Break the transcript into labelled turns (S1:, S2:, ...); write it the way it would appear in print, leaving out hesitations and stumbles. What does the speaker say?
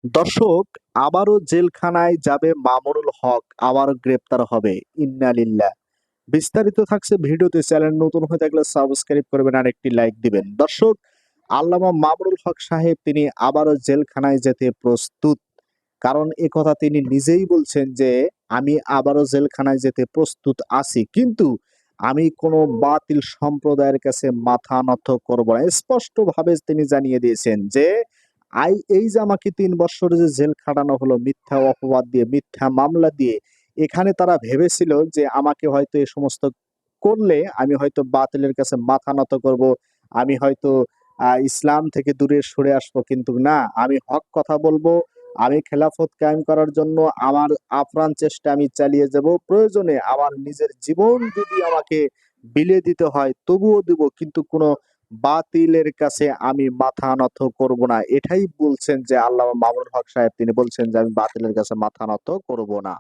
S1: দর্শক, আবারও জেলখানায় যাবে মামুনুল হক, আবারও গ্রেপ্তার হবে। ইন্না লিল্লাহ। বিস্তারিত থাকছে ভিডিওতে। চ্যানেল নতুন হয়ে থাকলে সাবস্ক্রাইব করবেন আর একটি লাইক দিবেন। দর্শক, আল্লামা মামুনুল হক সাহেব তিনি আবারও জেলখানায় যেতে প্রস্তুত। কারণ একথা তিনি নিজেই বলছেন যে আমি আবারও জেলখানায় যেতে প্রস্তুত আছি, কিন্তু আমি কোনো বাতিল সম্প্রদায়ের কাছে মাথা নত করব না। স্পষ্টভাবে তিনি জানিয়ে দিয়েছেন যে এই যে আমাকে ৩ বছর যে জেল খাটানো হলো মিথ্যা অপবাদ দিয়ে, মিথ্যা মামলা দিয়ে, এখানে তারা ভেবেছিল যে আমাকে হয়তো এ সমস্ত করলে আমি হয়তো বাতিলের কাছে মাথা নত করব, আমি হয়তো ইসলাম থেকে দূরে সরে আসবো। কিন্তু না, আমি হক কথা বলবো। আমি খেলাফত কায়েম করার জন্য আমার আপ্রাণ চেষ্টা আমি চালিয়ে যাব। প্রয়োজনে আমার নিজের জীবন যদি আমাকে বিলিয়ে দিতে হয় তবুও দিব, কিন্তু কোনো বাতিলের কাছে আমি মাথা নত করব না। এটাই বলছেন যে আল্লামা মামুনুল হক সাহেব, তিনি বলছেন যে আমি বাতিলের কাছে মাথা নত করব না।